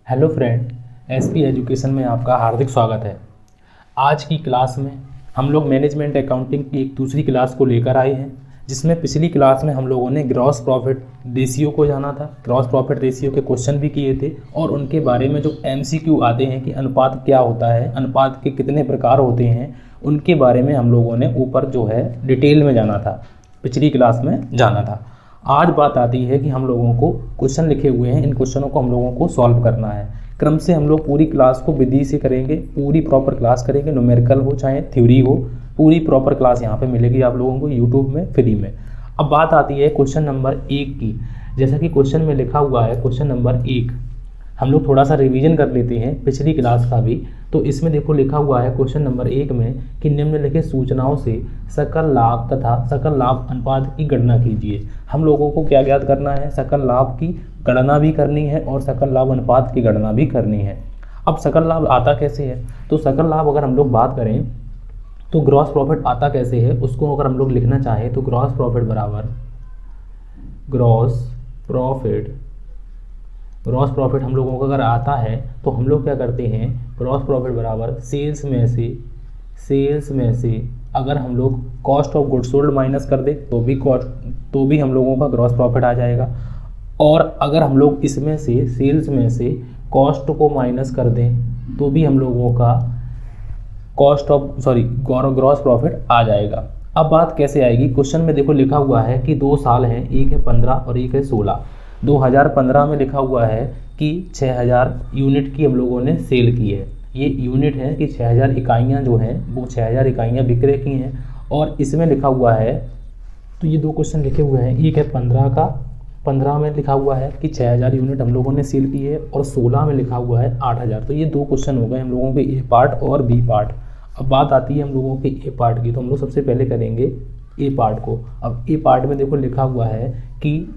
Hello friend, SP education में आपका हार्दिक स्वागत है। आज की क्लास में हम लोग मैनेजमेंट अकाउंटिंग की एक दूसरी क्लास को लेकर आए हैं, जिसमें पिछली क्लास में हम लोगों ने ग्रॉस प्रॉफिट रेशियो को जाना था। ग्रॉस प्रॉफिट रेशियो के क्वेश्चन भी किए थे और उनके बारे में जो एमसीक्यू आते हैं कि अनुपात क्या होता है, अनुपात के कितने प्रकार होते हैं, उनके बारे में हम लोगों ने ऊपर जो है डिटेल में जाना था, पिछली क्लास में जाना था। आज बात आती है कि हम लोगों को क्वेश्चन लिखे हुए हैं, इन क्वेश्चनों को हम लोगों को सॉल्व करना है। क्रम से हम लोग पूरी क्लास को विधि से करेंगे, पूरी प्रॉपर क्लास करेंगे, न्यूमेरिकल हो चाहे थ्योरी हो, पूरी प्रॉपर क्लास यहाँ पे मिलेगी आप लोगों को यूट्यूब में फ्री में। अब बात आती है क्वेश्चन नंबर 1 की। जैसा कि क्वेश्चन में लिखा हुआ है क्वेश्चन नंबर 1, हम लोग थोड़ा सा रिवीजन कर लेते हैं पिछली क्लास का भी। तो इसमें देखो लिखा हुआ है क्वेश्चन नंबर 1 में कि निम्नलिखित सूचनाओं से सकल लाभ तथा सकल लाभ अनुपात की गणना कीजिए। हम लोगों को क्या ज्ञात करना है? सकल लाभ की गणना भी करनी है और सकल लाभ अनुपात की गणना भी करनी है। अब सकल लाभ आता कैसे है? तो सकल लाभ अगर हम लोग बात करें तो ग्रॉस प्रॉफिट आता कैसे है, उसको अगर हम लोग लिखना चाहें तो ग्रॉस प्रॉफिट बराबर ग्रॉस प्रॉफिट हम लोगों को अगर आता है तो हम लोग क्या करते हैं, ग्रॉस प्रॉफिट बराबर सेल्स में से अगर हम लोग cost of goods sold minus कर दें तो भी हम लोगों का ग्रॉस प्रॉफिट आ जाएगा। और अगर हम लोग इसमें से सेल्स में से कॉस्ट को माइनस कर दें तो भी हम लोगों का ग्रॉस प्रॉफिट आ जाएगा। अब बात कैसे आएगी? क्वेश्चन में देखो लिखा हुआ है कि 2 साल हैं, एक है 15 और एक है 16। 2015 में लिखा हुआ है कि 6000 यूनिट की हम लोगों ने सेल की है। ये यूनिट है कि 6000 इकाइयाँ जो हैं वो 6000 इकाइयाँ विक्रय की हैं। और इसमें लिखा हुआ है, तो ये 2 क्वेश्चन लिखे हुए हैं, एक है 15 में लिखा हुआ है कि 6000 यूनिट हम लोगों ने सेल की है और 16 में लिखा हुआ है 8000। तो ये 2 क्वेश्चन हो गए हम लोगों के ए पार्ट और बी पार्ट। अब बात आती है हम लोगों के ए पार्ट की, तो हम लोग सबसे पहले करेंगे ए पार्ट को। अब ए पार्ट में देखो लिखा हुआ है कि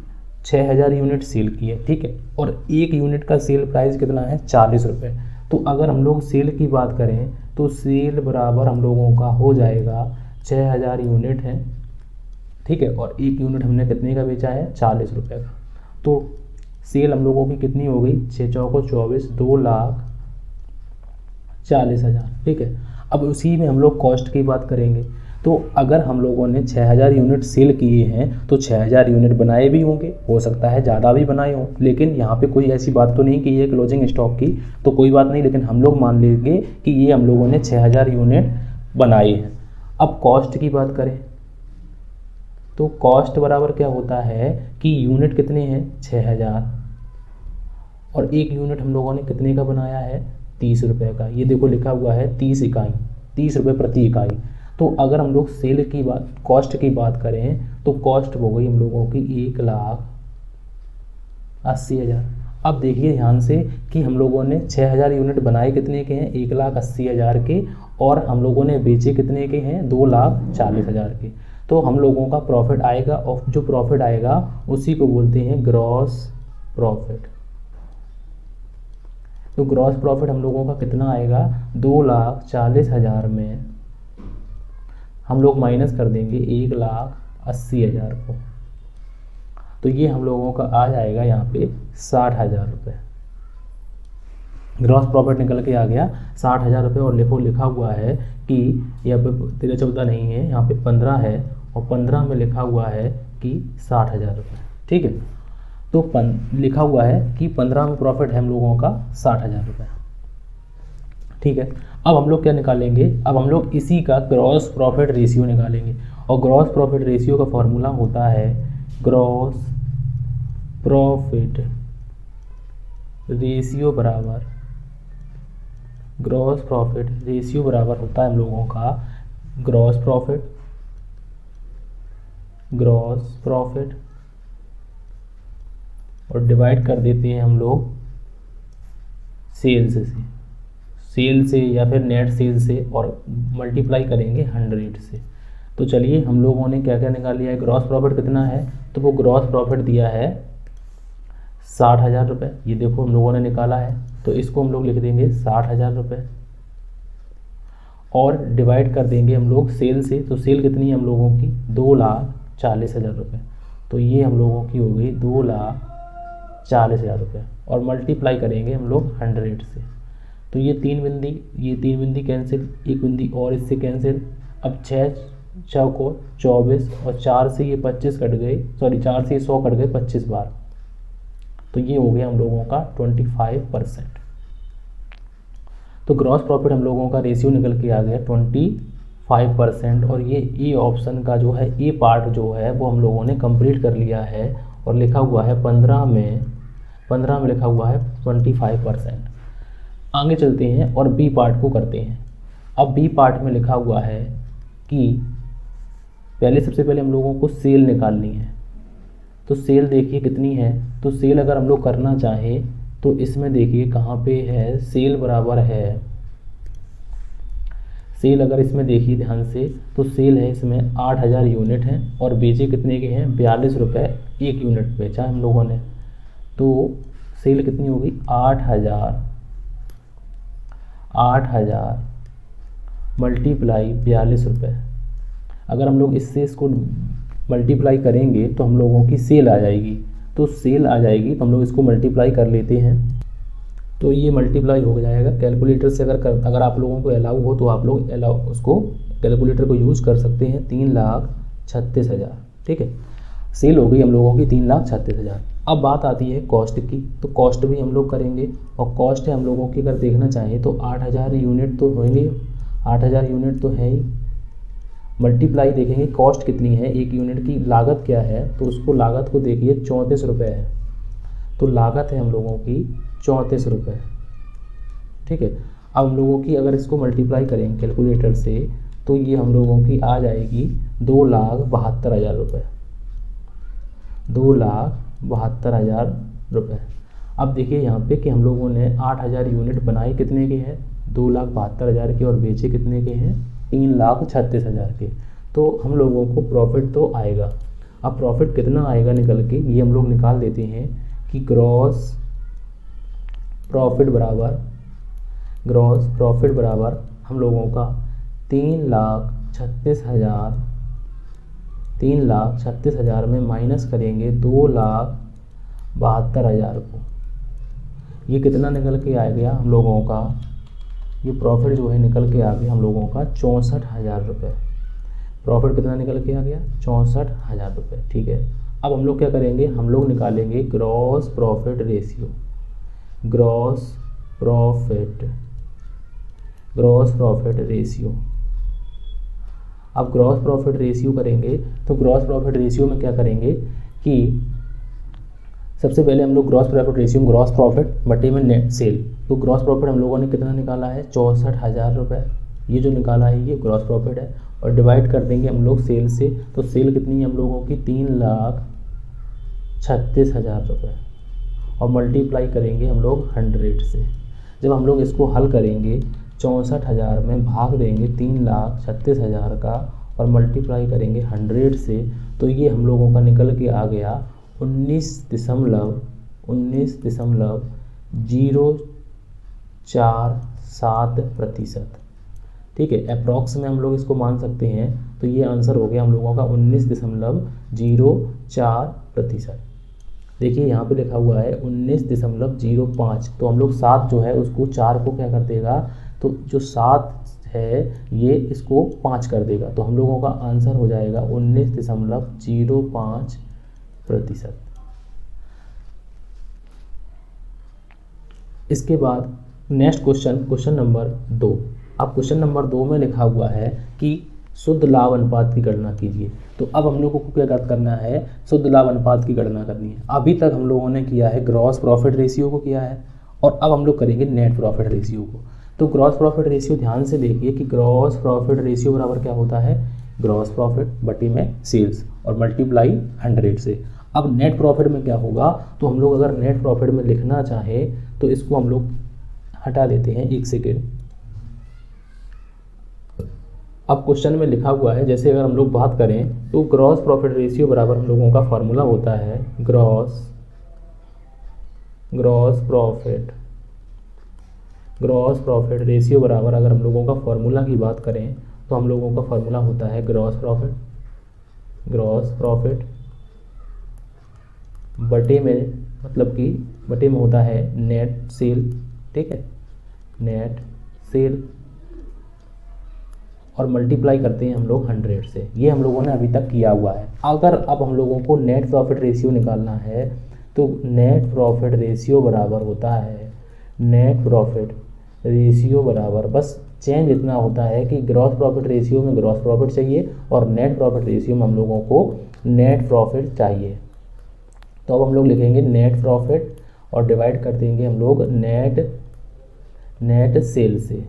6000 यूनिट सेल की है, ठीक है, और एक यूनिट का सेल प्राइस कितना है? 40 रुपये। तो अगर हम लोग सेल की बात करें तो सेल बराबर हम लोगों का हो जाएगा 6000 यूनिट है, ठीक है, और एक यूनिट हमने कितने का बेचा है? 40 रुपये का। तो सेल हम लोगों की कितनी हो गई? 6 चौको 24, 2,40,000, ठीक है। अब उसी में हम लोग कॉस्ट की बात करेंगे। तो अगर हम लोगों ने 6000 यूनिट सेल किए हैं तो 6000 यूनिट बनाए भी होंगे, हो सकता है ज़्यादा भी बनाए हों, लेकिन यहाँ पे कोई ऐसी बात तो नहीं कि ये क्लोजिंग स्टॉक की, तो कोई बात नहीं, लेकिन हम लोग मान लेंगे कि ये हम लोगों ने 6000 यूनिट बनाए हैं। अब कॉस्ट की बात करें तो कॉस्ट बराबर क्या होता है कि यूनिट कितने हैं? 6000, और एक यूनिट हम लोगों ने कितने का बनाया है? 30 रुपये का। ये देखो लिखा हुआ है 30 इकाई, 30 रुपये प्रति इकाई। तो अगर हम लोग सेल की बात, कॉस्ट की बात करें तो कॉस्ट हो गई हम लोगों की 1,80,000। अब देखिए ध्यान से कि हम लोगों ने 6000 यूनिट बनाए कितने के हैं? 1,80,000 के, और हम लोगों ने बेचे कितने के हैं? 2,40,000 के। तो हम लोगों का प्रॉफिट आएगा, और जो प्रॉफिट आएगा उसी को बोलते हैं ग्रॉस प्रॉफिट। तो ग्रॉस प्रॉफिट हम लोगों का कितना आएगा? 2,40,000 में हम लोग माइनस कर देंगे 1,80,000 को, तो ये हम लोगों का आ जाएगा यहाँ पे 60,000 रुपये। ग्रॉस प्रॉफिट निकल के आ गया 60,000 रुपये। और लिखा हुआ है कि यहाँ पे 13-14 नहीं है, यहाँ पे 15 है, और 15 में लिखा हुआ है कि 60,000 रुपये, ठीक है। तो लिखा हुआ है कि 15 में प्रॉफिट है हम लोगों का 60,000 रुपये, ठीक है। अब हम लोग क्या निकालेंगे? अब हम लोग इसी का ग्रॉस प्रॉफिट रेशियो निकालेंगे, और ग्रॉस प्रॉफिट रेशियो का फॉर्मूला होता है ग्रॉस प्रॉफिट रेशियो बराबर होता है हम लोगों का ग्रॉस प्रॉफिट और डिवाइड कर देते हैं हम लोग सेल से या फिर नेट सेल से, और मल्टीप्लाई करेंगे 100 से। तो चलिए हम लोगों ने क्या क्या निकाल लिया है? ग्रॉस प्रॉफिट कितना है? तो वो ग्रॉस प्रॉफिट दिया है 60,000 रुपये। ये देखो हम लोगों ने निकाला है, तो इसको हम लोग लिख देंगे 60,000 रुपये, और डिवाइड कर देंगे हम लोग सेल से। तो सेल कितनी है हम लोगों की? 2,40,000 रुपये। तो ये हम लोगों की हो गई 2,40,000 40,000 रुपये, और मल्टीप्लाई करेंगे हम लोग 100 से। तो ये तीन बिंदी कैंसिल, एक बिंदी और इससे कैंसिल। अब 6 को 24 और 4 से ये 25 कट गए, सॉरी 4 से ये 100 कट गए 25 बार। तो ये हो गया हम लोगों का 25%। तो ग्रॉस प्रॉफिट हम लोगों का रेशियो निकल के आ गया 25%। और ये ए ऑप्शन का जो है ए पार्ट जो है वो हम लोगों ने कंप्लीट कर लिया है, और लिखा हुआ है 15 में लिखा हुआ है 25%। आगे चलते हैं और बी पार्ट को करते हैं। अब बी पार्ट में लिखा हुआ है कि सबसे पहले हम लोगों को सेल निकालनी है। तो सेल देखिए कितनी है, तो सेल अगर हम लोग करना चाहें तो इसमें देखिए कहाँ पे है, सेल बराबर है, सेल अगर इसमें देखिए ध्यान से तो सेल है इसमें 8,000 यूनिट हैं, और बेचे कितने के हैं, 42 रुपये एक यूनिट बेचा हम लोगों ने। तो सेल कितनी होगी, 8,000 मल्टीप्लाई 42 रुपये। अगर हम लोग इससे इसको मल्टीप्लाई करेंगे तो हम लोगों की सेल आ जाएगी। तो सेल आ जाएगी तो हम लोग इसको मल्टीप्लाई कर लेते हैं। तो ये मल्टीप्लाई हो जाएगा कैलकुलेटर से। अगर आप लोगों को अलाउ हो तो आप लोग उसको कैलकुलेटर को यूज़ कर सकते हैं। 3,36,000, ठीक है। सेल हो गई हम लोगों की 3,36,000। अब बात आती है कॉस्ट की। तो कॉस्ट भी हम लोग करेंगे, और कॉस्ट है हम लोगों की अगर देखना चाहें तो 8,000 यूनिट तो होंगे, 8,000 यूनिट तो है ही। मल्टीप्लाई देखेंगे कॉस्ट कितनी है, एक यूनिट की लागत क्या है, तो उसको लागत को देखिए 34 रुपये है। तो लागत है हम लोगों की 34 रुपये, ठीक है। अब हम लोगों की अगर इसको मल्टीप्लाई करेंगे कैलकुलेटर से तो ये हम लोगों की आ जाएगी 2,72,000 रुपये, 2,72,000 रुपये। अब देखिए यहाँ पे कि हम लोगों ने 8,000 यूनिट बनाए, कितने के हैं, 2,72,000 के, और बेचे कितने के हैं, 3,36,000 के। तो हम लोगों को प्रॉफिट तो आएगा। अब प्रॉफिट कितना आएगा निकल के, ये हम लोग निकाल देते हैं कि ग्रॉस प्रॉफिट बराबर हम लोगों का 3,36,000 में माइनस करेंगे 2,72,000 को। ये कितना निकल के आ गया हम लोगों का, ये प्रॉफिट जो है निकल के आ गया हम लोगों का 64,000 रुपये। प्रॉफिट कितना निकल के आ गया, 64,000 रुपये, ठीक है। अब हम लोग क्या करेंगे, हम लोग निकालेंगे gross profit ratio. Gross profit ratio. अब ग्रॉस प्रॉफिट रेशियो करेंगे तो ग्रॉस प्रॉफिट रेशियो में क्या करेंगे कि सबसे पहले हम लोग gross profit ratio, gross profit बटे में नेट सेल। तो ग्रॉस प्रॉफिट हम लोगों ने कितना निकाला है, 64,000 रुपये। ये जो निकाला है ये ग्रॉस प्रॉफिट है, और डिवाइड कर देंगे हम लोग सेल से। तो सेल कितनी है हम लोगों की, 3,36,000 रुपये, और मल्टीप्लाई करेंगे हम लोग 100 से। जब हम लोग इसको हल करेंगे 64,000 में भाग देंगे 3,36,000 का, और मल्टीप्लाई करेंगे 100 से, तो ये हम लोगों का निकल के आ गया 19.047%, ठीक है। अप्रॉक्स में हम लोग इसको मान सकते हैं, तो ये आंसर हो गया हम लोगों का 19.04%। देखिए यहाँ पे लिखा हुआ है 19.05, तो हम लोग 7 जो है उसको 4 को क्या कर देगा, तो जो 7 है ये इसको 5 कर देगा। तो हम लोगों का आंसर हो जाएगा 19.05%। इसके बाद नेक्स्ट क्वेश्चन नंबर 2। अब क्वेश्चन नंबर 2 में लिखा हुआ है कि शुद्ध लाभ अनुपात की गणना कीजिए। तो अब हम लोगों को क्या करना है, शुद्ध लाभ अनुपात की गणना करनी है। अभी तक हम लोगों ने किया है ग्रॉस प्रॉफिट रेशियो को किया है, और अब हम लोग करेंगे नेट प्रॉफिट रेशियो को। तो ग्रॉस प्रॉफिट रेशियो ध्यान से देखिए कि ग्रॉस प्रॉफिट रेशियो बराबर क्या होता है, ग्रॉस प्रॉफिट बटे में सेल्स, और मल्टीप्लाई 100 से। अब नेट प्रॉफिट में क्या होगा, तो हम लोग अगर नेट प्रॉफिट में लिखना चाहें तो इसको हम लोग हटा देते हैं, 1 सेकेंड। अब क्वेश्चन में लिखा हुआ है, जैसे अगर हम लोग बात करें तो ग्रॉस प्रॉफिट रेशियो बराबर हम लोगों का फॉर्मूला होता है ग्रॉस प्रॉफिट रेशियो बराबर, अगर हम लोगों का फॉर्मूला की बात करें तो हम लोगों का फॉर्मूला होता है ग्रॉस प्रॉफिट बटे में मतलब कि बटे में होता है नेट सेल, ठीक है, नेट सेल, और मल्टीप्लाई करते हैं हम लोग 100 से। ये हम लोगों ने अभी तक किया हुआ है। अगर अब हम लोगों को नेट प्रॉफिट रेशियो निकालना है तो नेट प्रॉफिट रेशियो बराबर होता है, नेट प्रॉफिट रेशियो बराबर, बस चेंज इतना होता है कि ग्रॉस प्रॉफिट रेशियो में ग्रॉस प्रॉफिट चाहिए और नेट प्रॉफिट रेशियो में हम लोगों को नेट प्रॉफिट चाहिए। तो अब हम लोग लिखेंगे नेट प्रॉफिट और डिवाइड कर देंगे हम लोग नेट सेल से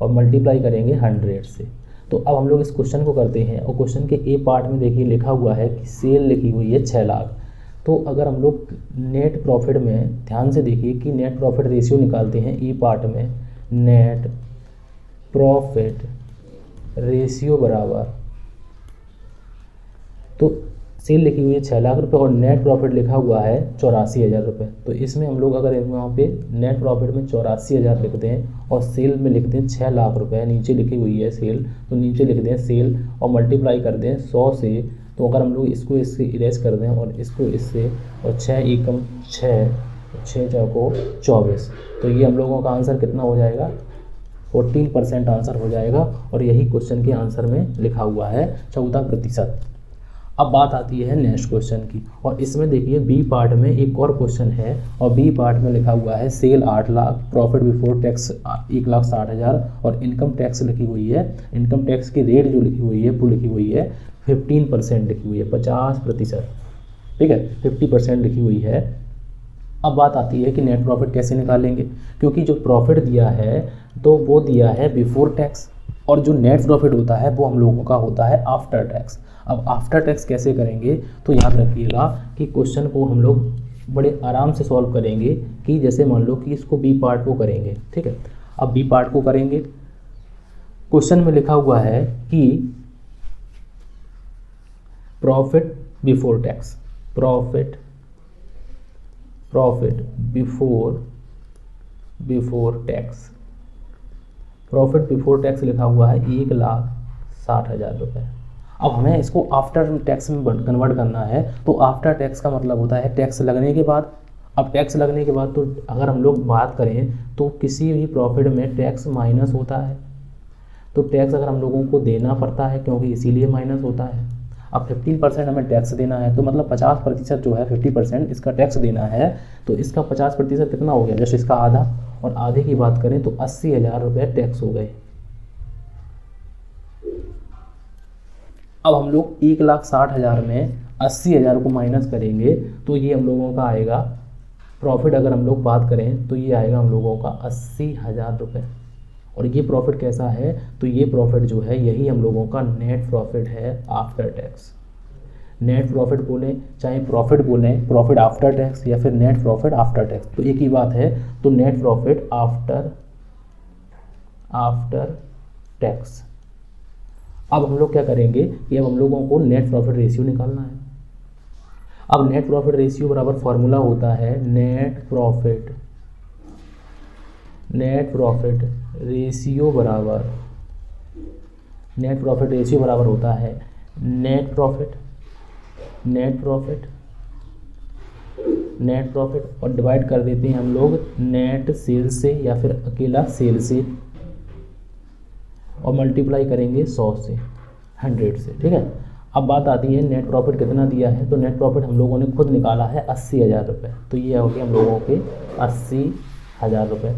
और मल्टीप्लाई करेंगे 100 से। तो अब हम लोग इस क्वेश्चन को करते हैं और क्वेश्चन के ए पार्ट में देखिए लिखा हुआ है कि सेल लिखी हुई है 6 लाख। तो अगर हम लोग नेट प्रॉफिट में ध्यान से देखिए कि नेट प्रॉफिट रेशियो निकालते हैं ई पार्ट में, नेट प्रॉफिट रेशियो बराबर, तो सेल लिखी हुई है 6 लाख रुपए और नेट प्रॉफिट लिखा हुआ है 84,000 रुपये। तो इसमें हम लोग अगर वहाँ पे नेट प्रॉफिट में 84,000 लिखते हैं और सेल में लिखते हैं 6 लाख रुपए, नीचे लिखी हुई है सेल, तो नीचे लिख दें सेल और मल्टीप्लाई कर दें 100 से। तो अगर हम लोग इसको इससे इरेज कर दें और इसको इससे, और 6 एकम 6, 6 चौको 24, तो ये हम लोगों का आंसर कितना हो जाएगा, 14% आंसर हो जाएगा। और यही क्वेश्चन के आंसर में लिखा हुआ है 14%। अब बात आती है नेक्स्ट क्वेश्चन की, और इसमें देखिए बी पार्ट में एक और क्वेश्चन है और बी पार्ट में लिखा हुआ है sale 8 lakh, profit before tax 1,60,000 और इनकम टैक्स लिखी हुई है, इनकम टैक्स की रेट जो लिखी हुई है वो लिखी हुई है 15% लिखी हुई है, 50%, ठीक है, 50% लिखी हुई है। अब बात आती है कि नेट प्रॉफिट कैसे निकालेंगे, क्योंकि जो प्रॉफिट दिया है तो वो दिया है बिफोर टैक्स और जो नेट प्रॉफिट होता है वो हम लोगों का होता है आफ्टर टैक्स। अब आफ्टर टैक्स कैसे करेंगे, तो याद रखिएगा कि क्वेश्चन को हम लोग बड़े आराम से सॉल्व करेंगे कि जैसे मान लो कि इसको बी पार्ट को करेंगे, ठीक है। अब बी पार्ट को करेंगे, क्वेश्चन में लिखा हुआ है कि profit before tax, profit before tax, profit before tax लिखा हुआ है 1,60,000 रुपये। अब हमें इसको आफ्टर टैक्स में कन्वर्ट करना है, तो आफ्टर टैक्स का मतलब होता है टैक्स लगने के बाद। अब टैक्स लगने के बाद तो अगर हम लोग बात करें तो किसी भी प्रॉफिट में टैक्स माइनस होता है, तो टैक्स अगर हम लोगों को देना पड़ता है क्योंकि इसीलिए माइनस होता है। अब 15% हमें टैक्स देना है, तो मतलब 50% जो है 50% इसका टैक्स देना है, तो इसका 50% कितना हो गया, जैसे इसका आधा, और आधे की बात करें तो 80,000 रुपये टैक्स हो गए। अब हम लोग 1,60,000 में 80,000 को माइनस करेंगे तो ये हम लोगों का आएगा प्रॉफिट, अगर हम लोग बात करें तो ये आएगा हम लोगों का 80,000 रुपये। और ये प्रॉफिट कैसा है, तो ये प्रॉफिट जो है यही हम लोगों का नेट प्रॉफिट है आफ्टर टैक्स। नेट प्रॉफिट बोलें चाहे प्रॉफिट बोलें, प्रॉफिट आफ्टर टैक्स या फिर नेट प्रॉफिट आफ्टर टैक्स, तो एक ही बात है। तो नेट प्रॉफिट आफ्टर टैक्स। अब हम लोग क्या करेंगे कि अब हम लोगों को नेट प्रॉफिट रेशियो निकालना है। अब नेट प्रॉफिट रेशियो बराबर फॉर्मूला होता है नेट प्रॉफिट रेशियो बराबर, नेट प्रॉफिट रेशियो बराबर होता है नेट प्रॉफिट और डिवाइड कर देते हैं हम लोग नेट सेल से या फिर अकेला सेल से, और मल्टीप्लाई करेंगे 100 से, 100 से, ठीक है। अब बात आती है नेट प्रॉफिट कितना दिया है, तो नेट प्रॉफिट हम लोगों ने खुद निकाला है 80,000 रुपये, तो ये हो गया हम लोगों के 80,000 रुपये,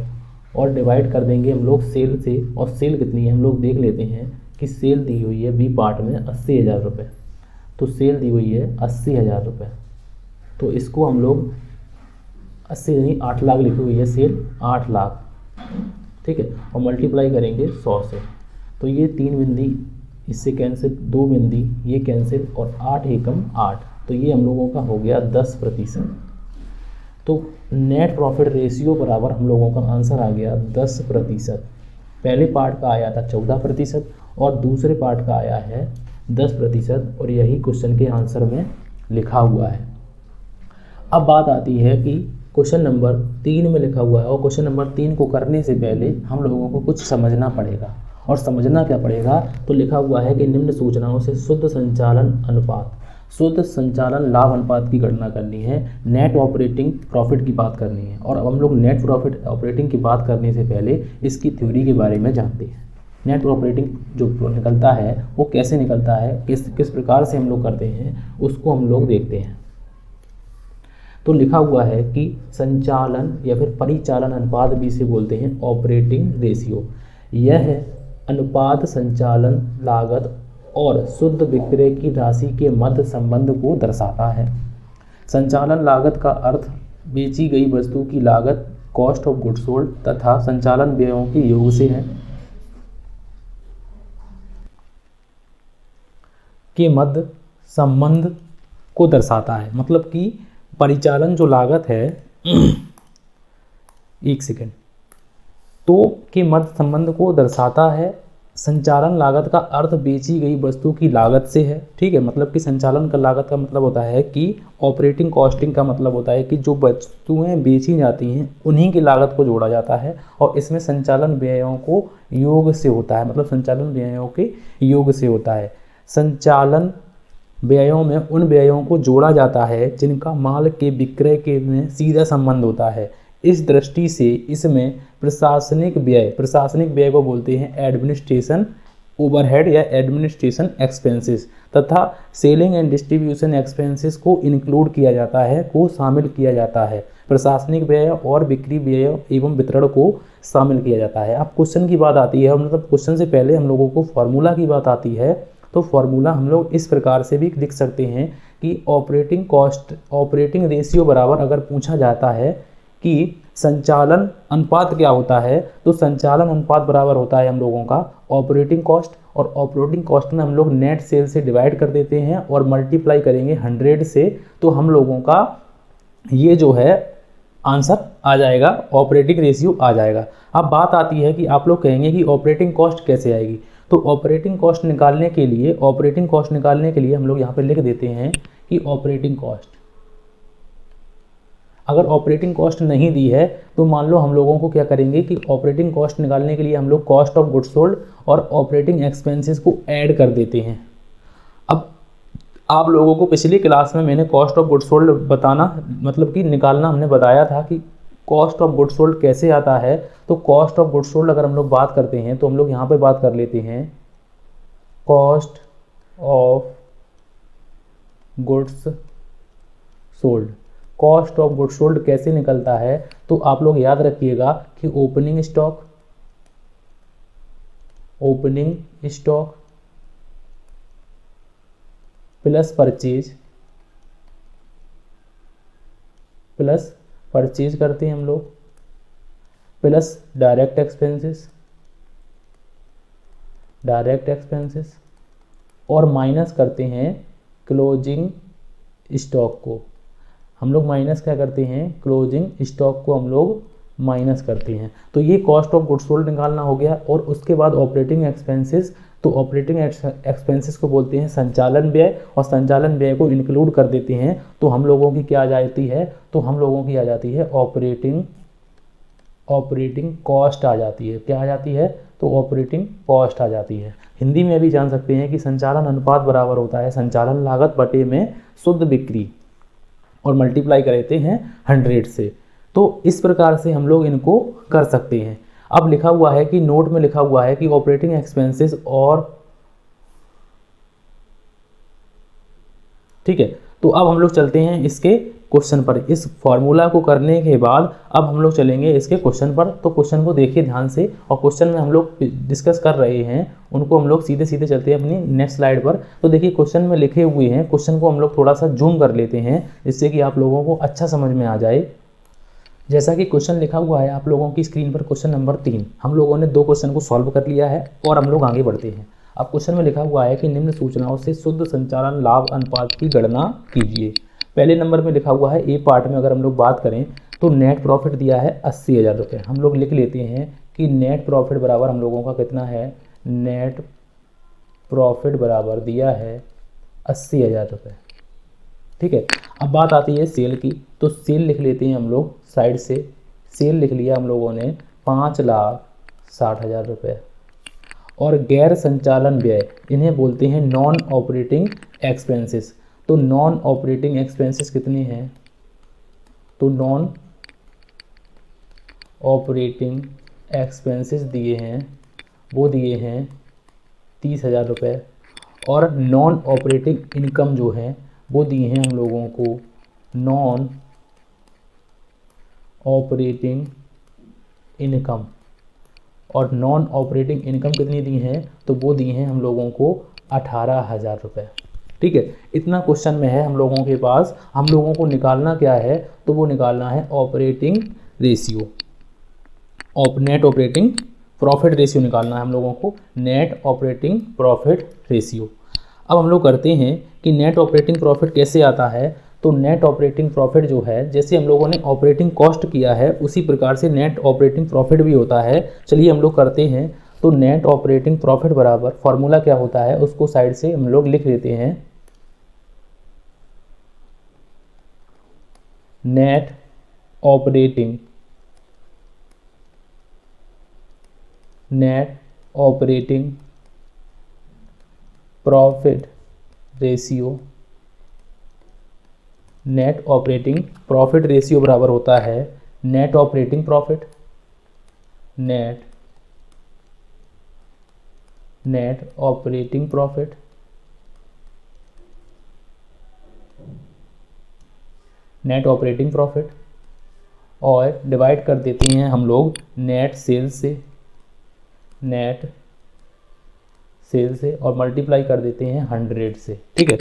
और डिवाइड कर देंगे हम लोग सेल से, और सेल कितनी है हम लोग देख लेते हैं कि सेल दी हुई है बी पार्ट में 80,000 रुपये, तो सेल दी हुई है 80,000 रुपये, तो इसको हम लोग 80 नहीं 8 लाख लिखी हुई है सेल, 8 लाख, ठीक है, और मल्टीप्लाई करेंगे 100 से, तो ये 3 बिंदी इससे कैंसिल, 2 बिंदी ये कैंसिल, और 8 एकम 8, तो ये हम लोगों का हो गया 10%। तो नेट प्रॉफिट रेशियो बराबर हम लोगों का आंसर आ गया 10%। पहले पार्ट का आया था 14% और दूसरे पार्ट का आया है 10%, और यही क्वेश्चन के आंसर में लिखा हुआ है। अब बात आती है कि क्वेश्चन नंबर 3 में लिखा हुआ है, और क्वेश्चन नंबर 3 को करने से पहले हम लोगों को कुछ समझना पड़ेगा, और समझना क्या पड़ेगा, तो लिखा हुआ है कि निम्न सूचनाओं से शुद्ध संचालन अनुपात, शुद्ध संचालन लाभ अनुपात की गणना करनी है, नेट ऑपरेटिंग प्रॉफिट की बात करनी है। और अब हम लोग नेट प्रॉफिट ऑपरेटिंग की बात करने से पहले इसकी थ्योरी के बारे में जानते हैं। नेट ऑपरेटिंग जो निकलता है वो कैसे निकलता है, किस प्रकार से हम लोग करते हैं, उसको हम लोग देखते हैं। तो लिखा हुआ है कि संचालन या फिर परिचालन अनुपात भी इसे बोलते हैं ऑपरेटिंग रेशियो। यह अनुपात संचालन लागत और शुद्ध विक्रय की राशि के मध्य संबंध को दर्शाता है। संचालन लागत का अर्थ बेची गई वस्तु की लागत, कॉस्ट ऑफ गुड्स सोल्ड, तथा संचालन व्ययों के योग से है के मध्य संबंध को दर्शाता है। मतलब कि परिचालन जो लागत है एक सेकेंड, तो के मध्य संबंध को दर्शाता है। संचालन लागत का अर्थ बेची गई वस्तु की लागत से है। ठीक है, मतलब कि संचालन का लागत का मतलब होता है कि ऑपरेटिंग कॉस्टिंग का मतलब होता है कि जो वस्तुएं बेची जाती हैं उन्हीं की लागत को जोड़ा जाता है, और इसमें संचालन व्ययों को योग से होता है, मतलब संचालन व्ययों के योग से होता है। संचालन व्ययों में उन व्ययों को जोड़ा जाता है जिनका माल के विक्रय के में सीधा संबंध होता है। इस दृष्टि से इसमें प्रशासनिक व्यय को बोलते हैं एडमिनिस्ट्रेशन ओवरहेड या एडमिनिस्ट्रेशन एक्सपेंसेस, तथा सेलिंग एंड डिस्ट्रीब्यूशन एक्सपेंसेस को इंक्लूड किया जाता है, को शामिल किया जाता है। प्रशासनिक व्यय और बिक्री व्यय एवं वितरण को शामिल किया जाता है। अब क्वेश्चन की बात आती है, मतलब क्वेश्चन से पहले हम लोगों को फॉर्मूला की बात आती है। तो फॉर्मूला हम लोग इस प्रकार से भी लिख सकते हैं कि ऑपरेटिंग रेशियो बराबर, अगर पूछा जाता है कि संचालन अनुपात क्या होता है, तो संचालन अनुपात बराबर होता है हम लोगों का ऑपरेटिंग कॉस्ट, और ऑपरेटिंग कॉस्ट में हम लोग नेट सेल से डिवाइड कर देते हैं और मल्टीप्लाई करेंगे 100 से, तो हम लोगों का ये जो है आंसर आ जाएगा, ऑपरेटिंग रेशियो आ जाएगा। अब बात आती है कि आप लोग कहेंगे कि ऑपरेटिंग कॉस्ट कैसे आएगी। तो ऑपरेटिंग कॉस्ट निकालने के लिए हम लोग यहाँ पे लिख देते हैं कि ऑपरेटिंग कॉस्ट, अगर ऑपरेटिंग कॉस्ट नहीं दी है तो मान लो हम लोगों को क्या करेंगे कि ऑपरेटिंग कॉस्ट निकालने के लिए हम लोग कॉस्ट ऑफ गुड्स सोल्ड और ऑपरेटिंग एक्सपेंसेस को ऐड कर देते हैं। अब आप लोगों को पिछली क्लास में मैंने कॉस्ट ऑफ गुड्स सोल्ड बताना, मतलब कि निकालना हमने बताया था कि कॉस्ट ऑफ गुड्स सोल्ड कैसे आता है। तो कॉस्ट ऑफ गुड्स सोल्ड अगर हम लोग बात करते हैं तो हम लोग यहाँ पे बात कर लेते हैं cost of goods sold. Cost of goods sold कैसे निकलता है, तो आप लोग याद रखिएगा कि ओपनिंग स्टॉक प्लस परचेज करते हैं हम लोग, प्लस डायरेक्ट एक्सपेंसेस और माइनस करते हैं क्लोजिंग स्टॉक को। हम लोग माइनस क्या करते हैं, क्लोजिंग स्टॉक को हम लोग माइनस करते हैं। तो ये कॉस्ट ऑफ गुड्स सोल्ड निकालना हो गया। और उसके बाद ऑपरेटिंग एक्सपेंसेस, तो ऑपरेटिंग एक्सपेंसेस को बोलते हैं संचालन व्यय, और संचालन व्यय को इंक्लूड कर देते हैं तो हम लोगों की क्या आ जाती है, तो हम लोगों की आ जाती है ऑपरेटिंग कॉस्ट आ जाती है। क्या आ जाती है, तो ऑपरेटिंग कॉस्ट आ जाती है। हिंदी में भी जान सकते हैं कि संचालन अनुपात बराबर होता है संचालन लागत बटे में शुद्ध बिक्री, और मल्टीप्लाई करते हैं 100 से। तो इस प्रकार से हम लोग इनको कर सकते हैं। अब लिखा हुआ है कि नोट में लिखा हुआ है कि ऑपरेटिंग एक्सपेंसेस और, ठीक है, तो अब हम लोग चलते हैं इसके क्वेश्चन पर। इस फॉर्मूला को करने के बाद अब हम लोग चलेंगे इसके क्वेश्चन पर। तो क्वेश्चन को देखिए ध्यान से, और क्वेश्चन में हम लोग डिस्कस कर रहे हैं उनको हम लोग सीधे सीधे चलते हैं अपनी नेक्स्ट स्लाइड पर। तो देखिए क्वेश्चन में लिखे हुए हैं, क्वेश्चन को हम लोग थोड़ा सा जूम कर लेते हैं जिससे कि आप लोगों को अच्छा समझ में आ जाए। जैसा कि क्वेश्चन लिखा हुआ है आप लोगों की स्क्रीन पर, क्वेश्चन नंबर 3, हम लोगों ने 2 क्वेश्चन को सॉल्व कर लिया है और हम लोग आगे बढ़ते हैं। अब क्वेश्चन में लिखा हुआ है कि निम्न सूचनाओं से शुद्ध संचालन लाभ अनुपात की गणना कीजिए। पहले नंबर में लिखा हुआ है, ए पार्ट में अगर हम लोग बात करें तो नेट प्रॉफिट दिया है 80,000 रुपये। हम लोग लिख लेते हैं कि नेट प्रॉफिट बराबर हम लोगों का कितना है, नेट प्रॉफिट बराबर दिया है 80,000 रुपये। ठीक है, अब बात आती है सेल की, तो सेल लिख लेते हैं हम लोग साइड से। सेल लिख लिया हम लोगों ने 5,60,000 रुपये। और गैर संचालन व्यय, इन्हें बोलते हैं नॉन ऑपरेटिंग एक्सपेंसेस। तो नॉन ऑपरेटिंग एक्सपेंसेस कितने हैं, तो नॉन ऑपरेटिंग एक्सपेंसेस दिए हैं, वो दिए हैं 30,000 रुपये। और नॉन ऑपरेटिंग इनकम जो है वो दिए हैं हम लोगों को नॉन ऑपरेटिंग इनकम। और नॉन ऑपरेटिंग इनकम कितनी दी हैं, तो वो दी हैं हम लोगों को 18,000 रुपये। ठीक है, इतना क्वेश्चन में है हम लोगों के पास। हम लोगों को निकालना क्या है, तो वो निकालना है operating ratio, net operating profit ratio निकालना है हम लोगों को, नेट ऑपरेटिंग प्रॉफिट रेशियो। अब हम लोग करते हैं कि नेट ऑपरेटिंग प्रॉफिट कैसे आता है। तो नेट ऑपरेटिंग प्रॉफिट जो है, जैसे हम लोगों ने ऑपरेटिंग कॉस्ट किया है उसी प्रकार से नेट ऑपरेटिंग प्रॉफिट भी होता है। चलिए हम लोग करते हैं। तो नेट ऑपरेटिंग प्रॉफिट बराबर फॉर्मूला क्या होता है उसको साइड से हम लोग लिख लेते हैं। Net operating profit ratio, net operating profit ratio बराबर होता है net operating profit, net operating profit net operating profit और डिवाइड कर देते हैं हम लोग नेट सेल्स से, नेट सेल से, और मल्टीप्लाई कर देते हैं 100 से। ठीक है,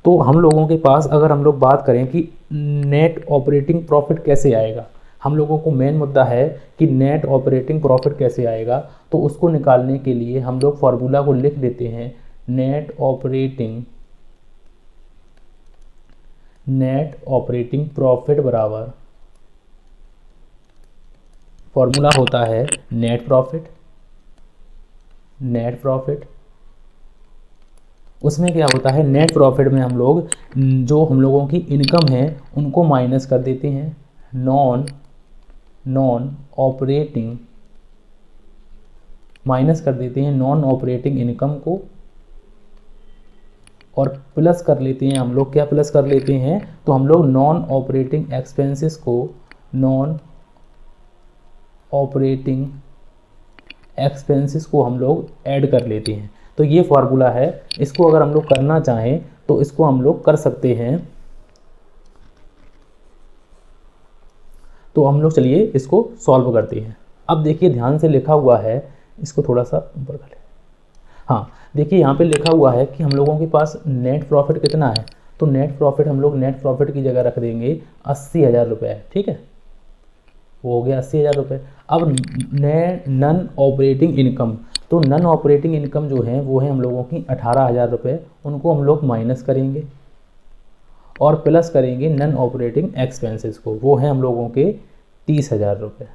तो हम लोगों के पास अगर हम लोग बात करें कि नेट ऑपरेटिंग प्रॉफिट कैसे आएगा, हम लोगों को मेन मुद्दा है कि नेट ऑपरेटिंग प्रॉफिट कैसे आएगा। तो उसको निकालने के लिए हम लोग फार्मूला को लिख लेते हैं। नेट ऑपरेटिंग प्रॉफिट बराबर फॉर्मूला होता है नेट प्रॉफिट। उसमें क्या होता है, नेट प्रॉफिट में हम लोग जो हम लोगों की इनकम है उनको माइनस कर देते हैं, नॉन ऑपरेटिंग माइनस कर देते हैं नॉन ऑपरेटिंग इनकम को, और प्लस कर लेते हैं हम लोग, क्या प्लस कर लेते हैं, तो हम लोग नॉन ऑपरेटिंग एक्सपेंसेस को हम लोग ऐड कर लेते हैं। तो ये फार्मूला है, इसको अगर हम लोग करना चाहें तो इसको हम लोग कर सकते हैं। तो हम लोग चलिए इसको सॉल्व करते हैं। अब देखिए ध्यान से लिखा हुआ है, इसको थोड़ा सा ऊपर कर ले। हाँ देखिए यहाँ पे लिखा हुआ है कि हम लोगों के पास नेट प्रॉफिट कितना है। तो नेट प्रॉफिट हम लोग नेट प्रॉफिट की जगह रख देंगे 80,000 रुपये। ठीक है, वो हो गया 80,000 रुपये। अब नन ऑपरेटिंग इनकम, तो नन ऑपरेटिंग इनकम जो है वो है हम लोगों की 18,000 रुपये, उनको हम लोग माइनस करेंगे और प्लस करेंगे नन ऑपरेटिंग एक्सपेंसेस को, वो है हम लोगों के 30,000 रुपये।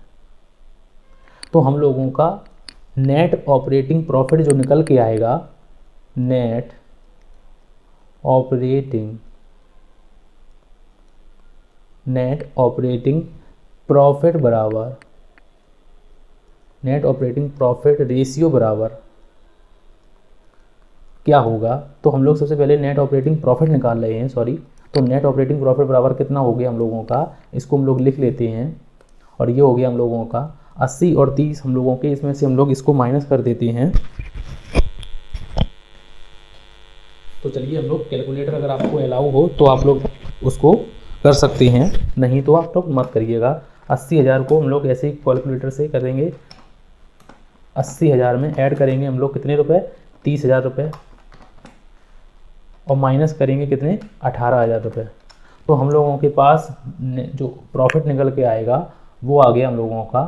तो हम लोगों का नेट ऑपरेटिंग प्रॉफिट जो निकल के आएगा, नेट ऑपरेटिंग प्रॉफिट बराबर नेट ऑपरेटिंग प्रॉफिट रेशियो बराबर क्या होगा। तो हम लोग सबसे पहले नेट ऑपरेटिंग प्रॉफिट निकाल रहे हैं, सॉरी। तो नेट ऑपरेटिंग प्रॉफिट बराबर कितना हो गया हम लोगों का, इसको हम लोग लिख लेते हैं। और ये हो गया हम लोगों का 80 और 30 हम लोगों के, इसमें से हम लोग इसको माइनस कर देते हैं। तो चलिए हम लोग कैलकुलेटर अगर आपको अलाउ हो तो आप लोग उसको कर सकते हैं, नहीं तो आप लोग मत करिएगा। 80,000 को हम लोग ऐसे ही कैलकुलेटर से करेंगे। 80,000 में ऐड करेंगे हम लोग कितने रुपए, 30,000 रुपये, और माइनस करेंगे कितने, 18,000 रुपये। तो हम लोगों के पास जो प्रॉफिट निकल के आएगा वो आ गया हम लोगों का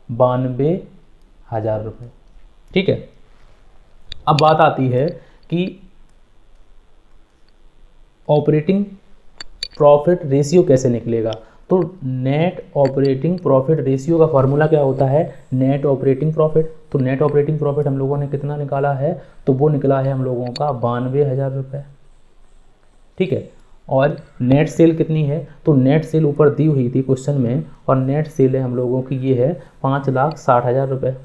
92,000 रुपये। ठीक है, अब बात आती है कि ऑपरेटिंग प्रॉफिट रेशियो कैसे निकलेगा। तो नेट ऑपरेटिंग प्रॉफिट रेशियो का फॉर्मूला क्या होता है, नेट ऑपरेटिंग प्रॉफिट। तो नेट ऑपरेटिंग प्रॉफिट हम लोगों ने कितना निकाला है, तो वो निकला है हम लोगों का 92,000 रुपये। ठीक है, और नेट सेल कितनी है, तो नेट सेल ऊपर दी हुई थी क्वेश्चन में, और नेट सेल है हम लोगों की ये है 5,60,000 रुपये।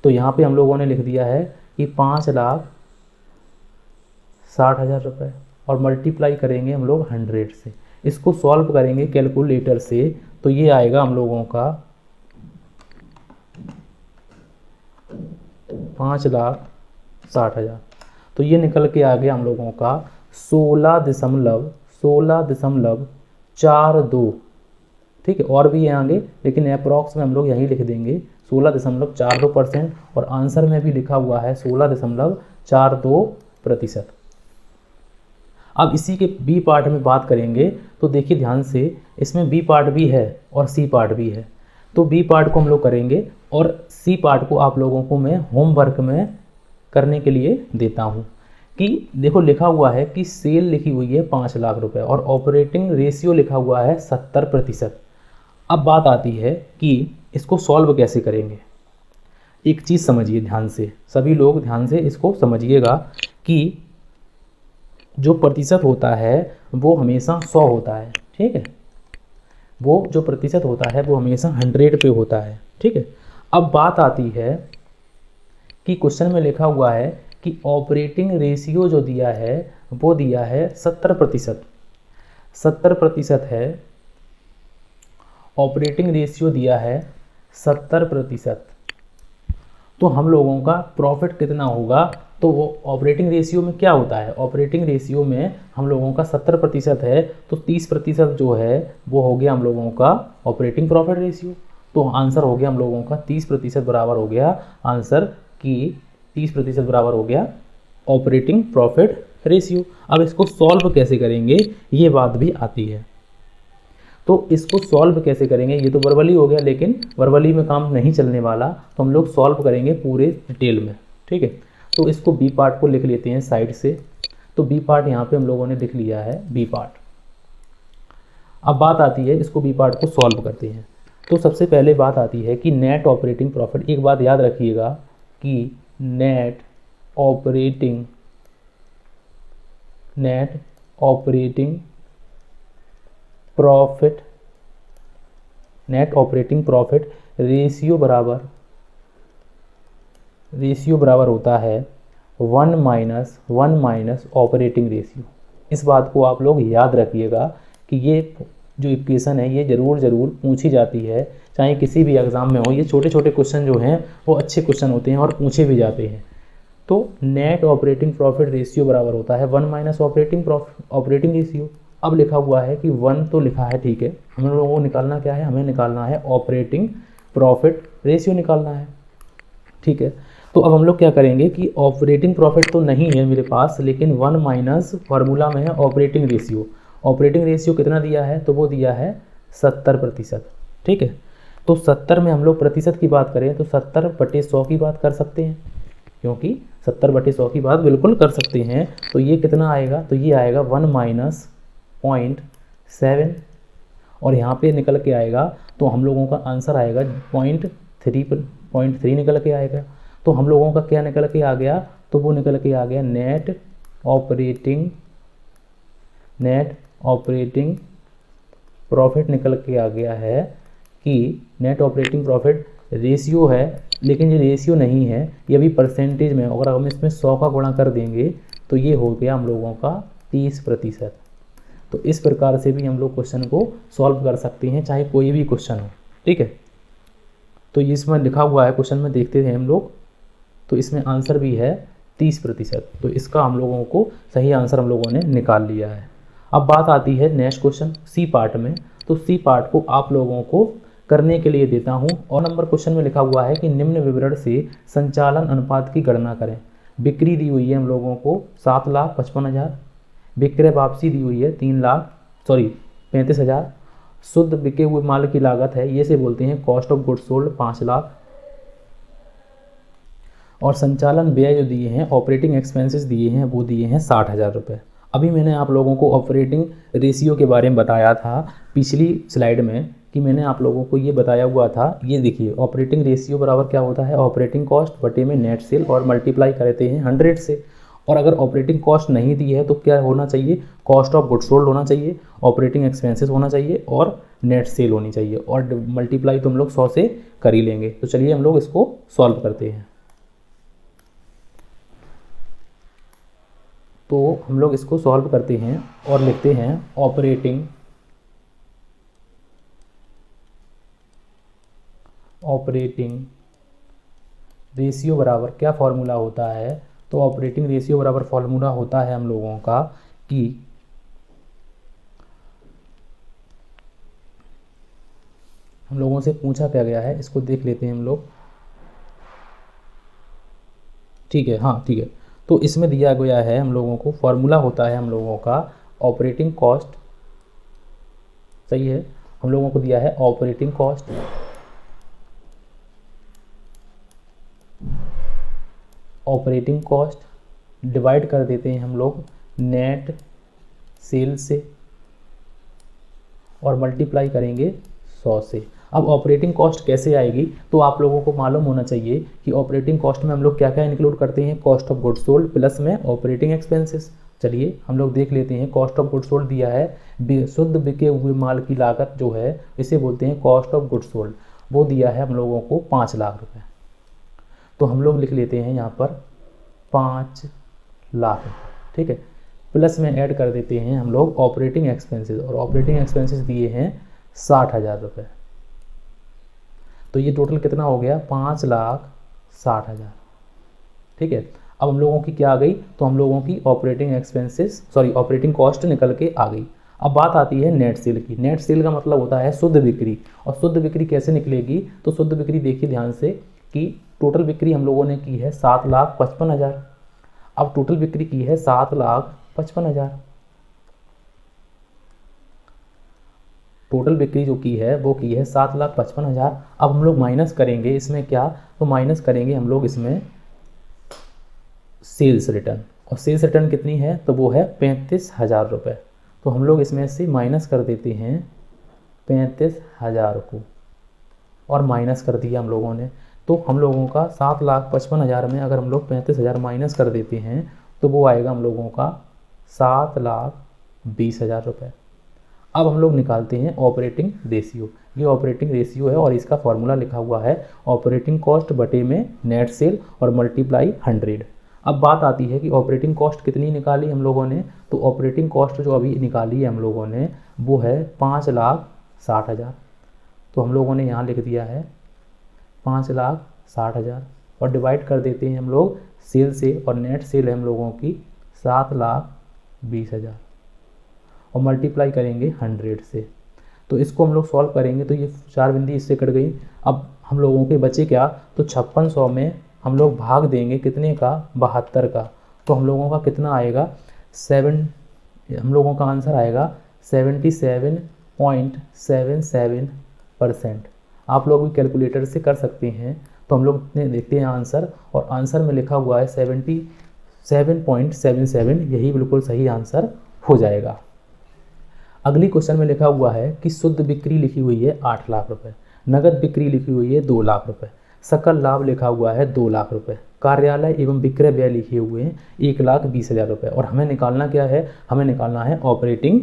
तो यहाँ पे हम लोगों ने लिख दिया है कि 5,60,000 रुपये। और मल्टीप्लाई करेंगे हम लोग 100 से। इसको सॉल्व करेंगे कैलकुलेटर से तो ये आएगा हम लोगों का 5,60,000। तो ये निकल के आ गया हम लोगों का 16.42। ठीक है, और भी है आगे, लेकिन अप्रॉक्स में हम लोग यहीं लिख देंगे 16.42%। और आंसर में भी लिखा हुआ है 16.42%। अब इसी के बी पार्ट में बात करेंगे तो देखिए ध्यान से, इसमें बी पार्ट भी है और सी पार्ट भी है। तो बी पार्ट को हम लोग करेंगे और सी पार्ट को आप लोगों को मैं होमवर्क में करने के लिए देता हूँ। कि देखो लिखा हुआ है कि सेल लिखी हुई है 5 लाख रुपए और ऑपरेटिंग रेशियो लिखा हुआ है 70%। अब बात आती है कि इसको सॉल्व कैसे करेंगे। एक चीज़ समझिए ध्यान से, सभी लोग ध्यान से इसको समझिएगा कि जो प्रतिशत होता है वो हमेशा 100 होता है। ठीक है, वो जो प्रतिशत होता है वो हमेशा 100 पे होता है। ठीक है, अब बात आती है कि क्वेश्चन में लिखा हुआ है कि ऑपरेटिंग रेशियो जो दिया है वो दिया है 70%। 70% है, ऑपरेटिंग रेशियो दिया है 70%। तो हम लोगों का प्रॉफिट कितना होगा, तो वो ऑपरेटिंग रेशियो में क्या होता है, ऑपरेटिंग रेशियो में हम लोगों का 70% है तो 30% जो है वो हो गया हम लोगों का ऑपरेटिंग प्रॉफिट रेशियो। तो आंसर हो गया हम लोगों का 30% बराबर हो गया आंसर की 30% बराबर हो गया ऑपरेटिंग प्रॉफिट रेशियो। अब इसको सॉल्व कैसे करेंगे ये बात भी आती है। तो इसको सॉल्व कैसे करेंगे, ये तो वर्बली हो गया, लेकिन वर्बली में काम नहीं चलने वाला, तो हम लोग सॉल्व करेंगे पूरे डिटेल में। ठीक है, तो इसको बी पार्ट को लिख लेते हैं साइड से। तो बी पार्ट यहाँ पे हम लोगों ने लिख लिया है बी पार्ट। अब बात आती है, इसको बी पार्ट को सॉल्व करते हैं। तो सबसे पहले बात आती है कि नेट ऑपरेटिंग प्रॉफिट। एक बात याद रखिएगा कि नेट ऑपरेटिंग प्रॉफिट रेशियो बराबर होता है 1 माइनस ऑपरेटिंग रेशियो। इस बात को आप लोग याद रखिएगा कि ये जो इक्वेशन है ये ज़रूर पूछी जाती है, चाहे किसी भी एग्ज़ाम में हो। ये छोटे छोटे क्वेश्चन जो हैं वो अच्छे क्वेश्चन होते हैं और पूछे भी जाते हैं। तो नेट ऑपरेटिंग प्रॉफिट रेशियो बराबर होता है 1 माइनस ऑपरेटिंग रेशियो। अब लिखा हुआ है कि 1 तो लिखा है, ठीक है, हम लोगों को निकालना क्या है, हमें निकालना है ऑपरेटिंग प्रॉफिट रेशियो निकालना है। ठीक है, तो अब हम लोग क्या करेंगे कि ऑपरेटिंग प्रॉफिट तो नहीं है मेरे पास, लेकिन 1 माइनस फार्मूला में है ऑपरेटिंग रेशियो। ऑपरेटिंग रेशियो कितना दिया है, तो वो दिया है 70%। ठीक है, तो 70 में हम लोग प्रतिशत की बात करें तो 70/100 की बात कर सकते हैं, क्योंकि 70/100 की बात बिल्कुल कर सकते हैं। तो ये कितना आएगा, तो ये आएगा 1 माइनस 0.7 और यहाँ पे निकल के आएगा, तो हम लोगों का आंसर आएगा 0.3 निकल के आएगा। तो हम लोगों का क्या निकल के आ गया, तो वो निकल के आ गया नेट ऑपरेटिंग प्रॉफिट निकल के आ गया है कि नेट ऑपरेटिंग प्रॉफिट रेशियो है, लेकिन ये रेशियो नहीं है, ये भी परसेंटेज में। अगर हम इसमें 100 का गुणा कर देंगे तो ये हो गया हम लोगों का 30%। तो इस प्रकार से भी हम लोग क्वेश्चन को सॉल्व कर सकते हैं, चाहे कोई भी क्वेश्चन हो। ठीक है, तो इसमें लिखा हुआ है क्वेश्चन में, देखते हैं हम लोग। तो इसमें आंसर भी है 30%। तो इसका हम लोगों को सही आंसर हम लोगों ने निकाल लिया है। अब बात आती है नेक्स्ट क्वेश्चन सी पार्ट में। तो सी पार्ट को आप लोगों को करने के लिए देता हूं। और नंबर क्वेश्चन में लिखा हुआ है कि निम्न विवरण से संचालन अनुपात की गणना करें। बिक्री दी हुई है हम लोगों को 7,55,000, विक्रय वापसी दी हुई है 35,000, शुद्ध बिके हुए माल की लागत है, ये से बोलते हैं cost of goods sold 5 lakh, और संचालन व्यय जो दिए हैं ऑपरेटिंग एक्सपेंसेस दिए हैं वो दिए हैं 60,000 रुपये। अभी मैंने आप लोगों को ऑपरेटिंग रेशियो के बारे में बताया था पिछली स्लाइड में, कि मैंने आप लोगों को ये बताया हुआ था। ये देखिए ऑपरेटिंग रेशियो बराबर क्या होता है, ऑपरेटिंग कॉस्ट बटे में नेट सेल और मल्टीप्लाई करते हैं 100 से। और अगर ऑपरेटिंग कॉस्ट नहीं दी है तो क्या होना चाहिए, कॉस्ट ऑफ गुड्स सोल्ड होना चाहिए, ऑपरेटिंग एक्सपेंसेस होना चाहिए और नेट सेल होनी चाहिए, और मल्टीप्लाई तो हम लोग 100 से कर ही लेंगे। तो चलिए हम लोग इसको सॉल्व करते हैं। तो हम लोग इसको सॉल्व करते हैं और लिखते हैं ऑपरेटिंग रेशियो बराबर क्या फॉर्मूला होता है। तो ऑपरेटिंग रेशियो बराबर फॉर्मूला होता है हम लोगों का कि हम लोगों से पूछा क्या गया है, इसको देख लेते हैं हम लोग। ठीक है, हाँ ठीक है। तो इसमें दिया गया है हम लोगों को फॉर्मूला होता है हम लोगों का ऑपरेटिंग कॉस्ट, सही है। हम लोगों को दिया है ऑपरेटिंग कॉस्ट डिवाइड कर देते हैं हम लोग नेट सेल से और मल्टीप्लाई करेंगे 100 से। अब ऑपरेटिंग कॉस्ट कैसे आएगी, तो आप लोगों को मालूम होना चाहिए कि ऑपरेटिंग कॉस्ट में हम लोग क्या क्या इंक्लूड करते हैं, cost of goods sold plus में ऑपरेटिंग एक्सपेंसेस। चलिए हम लोग देख लेते हैं। कॉस्ट ऑफ गुड्स सोल्ड दिया है, शुद्ध बिके हुए माल की लागत जो है इसे बोलते हैं कॉस्ट ऑफ गुड्स सोल्ड, वो दिया है हम लोगों को 5 लाख रुपए। तो हम लोग लिख लेते हैं यहाँ पर 5 लाख, ठीक है। प्लस में ऐड कर देते हैं हम लोग ऑपरेटिंग एक्सपेंसेस, और ऑपरेटिंग एक्सपेंसेस दिए हैं 60,000 रुपये। तो ये टोटल कितना हो गया, 5,60,000, ठीक है। अब हम लोगों की क्या आ गई, तो हम लोगों की ऑपरेटिंग कॉस्ट निकल के आ गई। अब बात आती है नेट सेल की। नेट सेल का मतलब होता है शुद्ध बिक्री। और शुद्ध बिक्री कैसे निकलेगी, तो शुद्ध बिक्री देखिए ध्यान से कि टोटल बिक्री हम लोगों ने की है 7,55,000। अब टोटल बिक्री की है 7,55,000, टोटल बिक्री जो की है वो की है 7,55,000। अब हम लोग माइनस करेंगे इसमें क्या, तो माइनस करेंगे हम लोग इसमें सेल्स रिटर्न, और सेल्स रिटर्न कितनी है, तो वो है 35,000 रुपये। तो हम लोग इसमें से माइनस कर देते हैं 35,000 को, और माइनस कर दिया हम लोगों ने। तो हम लोगों का 7,55,000 में अगर हम लोग 35,000 माइनस कर देते हैं तो वो आएगा हम लोगों का 7,20,000 रुपये। अब हम लोग निकालते हैं ऑपरेटिंग रेशियो। ये ऑपरेटिंग रेशियो है और इसका फॉर्मूला लिखा हुआ है ऑपरेटिंग कॉस्ट बटे में नेट सेल और मल्टीप्लाई 100। अब बात आती है कि ऑपरेटिंग कॉस्ट कितनी निकाली हम लोगों ने, तो ऑपरेटिंग कॉस्ट जो अभी निकाली है हम लोगों ने वो है 5,60,000। तो हम लोगों ने यहाँ लिख दिया है 5,60,000 और डिवाइड कर देते हैं हम लोग सेल से, और नेट सेल है हम लोगों की 7,20,000 और मल्टीप्लाई करेंगे 100 से। तो इसको हम लोग सॉल्व करेंगे तो ये 4 बिंदी इससे कट गई। अब हम लोगों के बचे क्या, तो 5600 में हम लोग भाग देंगे कितने का, 72 का। तो हम लोगों का कितना आएगा, हम लोगों का आंसर आएगा 77.77%। आप लोग भी कैलकुलेटर से कर सकते हैं। तो हम लोग देखते हैं आंसर, और आंसर में लिखा हुआ है 77.77, यही बिल्कुल सही आंसर हो जाएगा। अगली क्वेश्चन में लिखा हुआ है कि शुद्ध बिक्री लिखी हुई है 8 लाख रुपए, नगद बिक्री लिखी हुई है 2 लाख रुपए, सकल लाभ लिखा हुआ है 2 लाख रुपए, कार्यालय एवं विक्रय व्यय लिखे हुए हैं 1,20,000 रुपये। और हमें निकालना क्या है, हमें निकालना है ऑपरेटिंग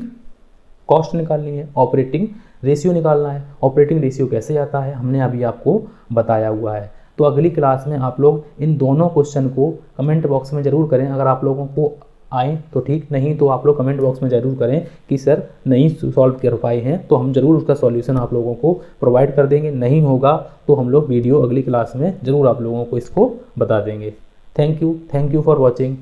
कॉस्ट निकालनी है, ऑपरेटिंग रेशियो निकालना है। ऑपरेटिंग रेशियो कैसे आता है हमने अभी आपको बताया हुआ है। तो अगली क्लास में आप लोग इन दोनों क्वेश्चन को कमेंट बॉक्स में ज़रूर करें। अगर आप लोगों को आए तो ठीक, नहीं तो आप लोग कमेंट बॉक्स में ज़रूर करें कि सर नहीं सॉल्व कर पाए हैं, तो हम ज़रूर उसका सॉल्यूशन आप लोगों को प्रोवाइड कर देंगे। नहीं होगा तो हम लोग वीडियो अगली क्लास में ज़रूर आप लोगों को इसको बता देंगे। Thank you for watching.